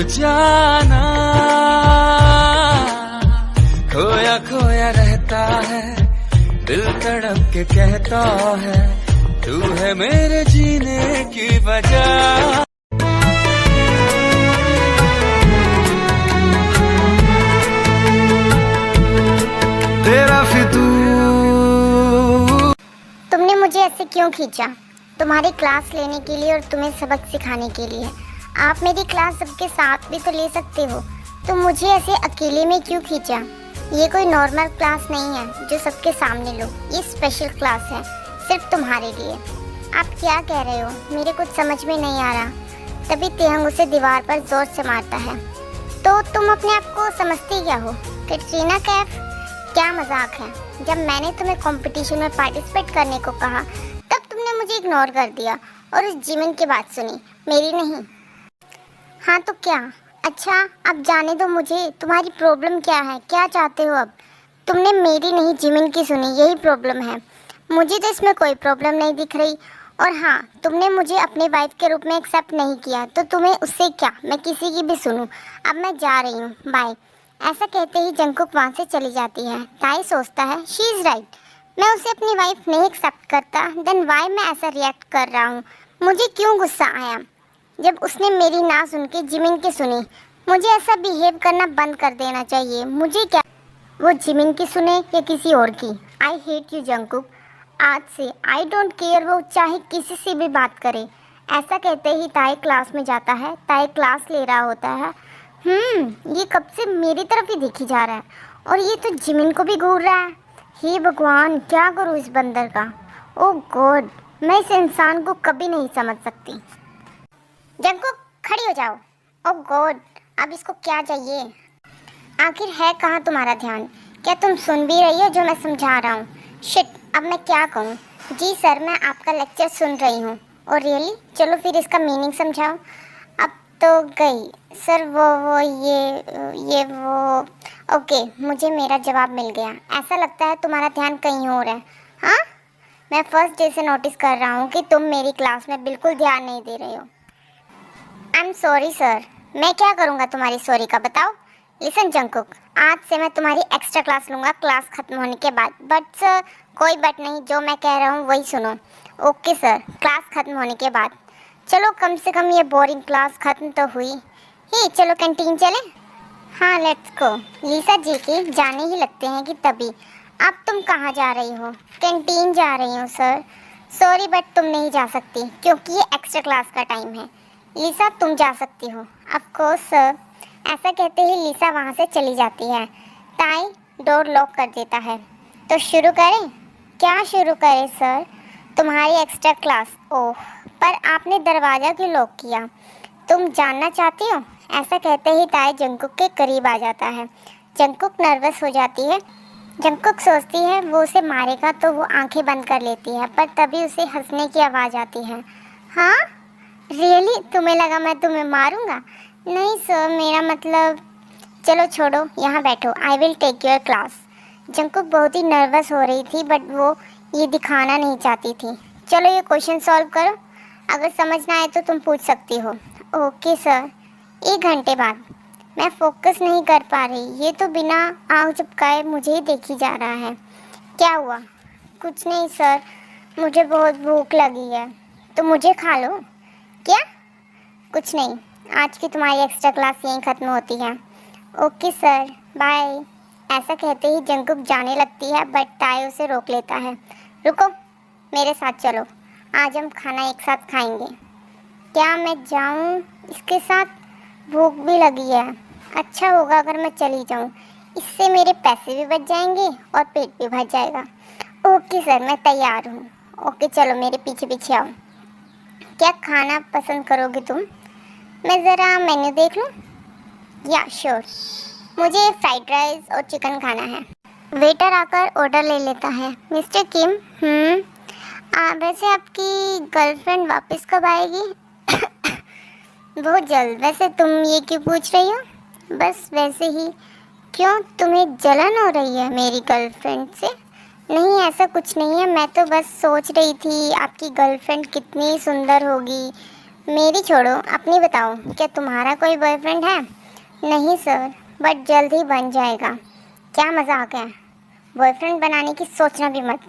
जाना खोया खोया रहता है, दिल तड़प के कहता है तू है मेरे जीने की वजह। तेरा फितूर। तुमने मुझे ऐसे क्यों खींचा? तुम्हारी क्लास लेने के लिए और तुम्हें सबक सिखाने के लिए। आप मेरी क्लास सबके साथ भी तो ले सकते हो, तो मुझे ऐसे अकेले में क्यों खींचा? ये कोई नॉर्मल क्लास नहीं है जो सबके सामने लो, ये स्पेशल क्लास है सिर्फ तुम्हारे लिए। आप क्या कह रहे हो? मेरे कुछ समझ में नहीं आ रहा। तभी तिहंग उसे दीवार पर जोर से मारता है। तो तुम अपने आप को समझती क्या हो? कैटरीना कैफ? क्या मजाक है? जब मैंने तुम्हें कंपटीशन में पार्टिसिपेट करने को कहा तब तुमने मुझे इग्नोर कर दिया और उस जिमिन की बात सुनी, मेरी नहीं। हाँ तो क्या? अच्छा अब जाने दो मुझे, तुम्हारी प्रॉब्लम क्या है? क्या चाहते हो अब? तुमने मेरी नहीं जिमिन की सुनी, यही प्रॉब्लम है। मुझे तो इसमें कोई प्रॉब्लम नहीं दिख रही। और हाँ, तुमने मुझे अपने वाइफ के रूप में एक्सेप्ट नहीं किया तो तुम्हें उससे क्या, मैं किसी की भी सुनूं। अब मैं जा रही हूँ, बाय। ऐसा कहते ही जंगकुक वहाँ से चली जाती है। ताई सोचता है शी इज़ राइट, मैं उसे अपनी वाइफ नहीं एक्सेप्ट करता, देन वाई मैं ऐसा रिएक्ट कर रहा हूँ। मुझे क्यों गुस्सा आया जब उसने मेरी ना सुन के जिमिन की सुनी? मुझे ऐसा बिहेव करना बंद कर देना चाहिए। मुझे क्या, वो जिमिन की सुने या किसी और की। I hate you Jungkook. आज से आई डोंट केयर वो चाहे किसी से भी बात करे। ऐसा कहते ही ताई क्लास में जाता है। ताई क्लास ले रहा होता है। ये कब से मेरी तरफ ही देखी जा रहा है और ये तो जिमिन को भी घूर रहा है। हे भगवान, क्या करूँ इस बंदर का? ओह गॉड, मैं इस इंसान को कभी नहीं समझ सकती। जंगकुक खड़ी हो जाओ। ओह गॉड, अब इसको क्या चाहिए? आखिर है कहाँ तुम्हारा ध्यान? क्या तुम सुन भी रही हो जो मैं समझा रहा हूँ? शिट, अब मैं क्या कहूँ? जी सर, मैं आपका लेक्चर सुन रही हूँ। और रियली? चलो फिर इसका मीनिंग समझाओ। अब तो गई सर, ये वो। ओके, मुझे मेरा जवाब मिल गया। ऐसा लगता है तुम्हारा ध्यान कहीं और है। हाँ, मैं फर्स्ट डे से नोटिस कर रहा हूँ कि तुम मेरी क्लास में बिल्कुल ध्यान नहीं दे रहे हो। I am sorry sir. मैं क्या करूँगा तुम्हारी सॉरी का, बताओ? लिसन जंगकुक, आज से मैं तुम्हारी एक्स्ट्रा क्लास लूँगा क्लास ख़त्म होने के बाद। बट सर, कोई बट नहीं, जो मैं कह रहा हूँ वही सुनो। ओके सर, क्लास ख़त्म होने के बाद। चलो कम से कम ये बोरिंग क्लास ख़त्म तो हुई। ही चलो कैंटीन चलें? हाँ लेट्स गो। लीसा जी के जाने ही लगते हैं कि तभी। अब तुम कहाँ जा रही हो? कैंटीन जा रही हूँ सर। सॉरी बट तुम नहीं जा सकती क्योंकि ये एक्स्ट्रा क्लास का टाइम है। लीसा तुम जा सकती हो। Of course sir. ऐसा कहते ही लीसा वहाँ से चली जाती है। ताई डोर लॉक कर देता है। तो शुरू करें? क्या शुरू करें सर? तुम्हारी एक्स्ट्रा क्लास। ओह, पर आपने दरवाज़ा क्यों लॉक किया? तुम जानना चाहती हो? ऐसा कहते ही ताई जंगकुक के करीब आ जाता है। जंगकुक नर्वस हो जाती है। जंगकुक सोचती है वो उसे मारेगा तो वो आंखें बंद कर लेती है, पर तभी उसे हंसने की आवाज़ आती है। हाँ रियली? तुम्हें लगा मैं तुम्हें मारूंगा? नहीं सर, मेरा मतलब। चलो छोड़ो, यहाँ बैठो, I will take your class. Jungkook बहुत ही नर्वस हो रही थी बट वो ये दिखाना नहीं चाहती थी। चलो ये क्वेश्चन सॉल्व करो, अगर समझ ना आए तो तुम पूछ सकती हो। Okay sir. 1 घंटे बाद। मैं फोकस नहीं कर पा रही, ये तो बिना आँख झपकाए मुझे ही देखी जा रहा है। क्या हुआ? कुछ नहीं सर, मुझे बहुत भूख लगी है तो मुझे खा लो। क्या? कुछ नहीं, आज की तुम्हारी एक्स्ट्रा क्लास यहीं ख़त्म होती है। Okay sir, bye. ऐसा कहते ही जंगकुक जाने लगती है बट ताई उसे रोक लेता है। रुको, मेरे साथ चलो, आज हम खाना एक साथ खाएंगे। क्या मैं जाऊं इसके साथ? भूख भी लगी है। अच्छा होगा अगर मैं चली जाऊं, इससे मेरे पैसे भी बच जाएंगे और पेट भी भर जाएगा। ओके सर, मैं तैयार हूँ। ओके चलो मेरे पीछे पीछे आओ। क्या खाना पसंद करोगे तुम? मैं ज़रा मेन्यू देख लूँ? या श्योर, मुझे फ्राइड राइस और चिकन खाना है। वेटर आकर ऑर्डर ले लेता है। मिस्टर किम, वैसे आपकी गर्लफ्रेंड वापस कब आएगी? बहुत जल्द। वैसे तुम ये क्यों पूछ रही हो? बस वैसे ही। क्यों, तुम्हें जलन हो रही है मेरी गर्लफ्रेंड से? नहीं ऐसा कुछ नहीं है, मैं तो बस सोच रही थी आपकी गर्लफ्रेंड कितनी सुंदर होगी। मेरी छोड़ो, अपनी बताओ, क्या तुम्हारा कोई बॉयफ्रेंड है? नहीं सर, बट जल्द ही बन जाएगा। क्या मजाक है, बॉयफ्रेंड बनाने की सोचना भी मत।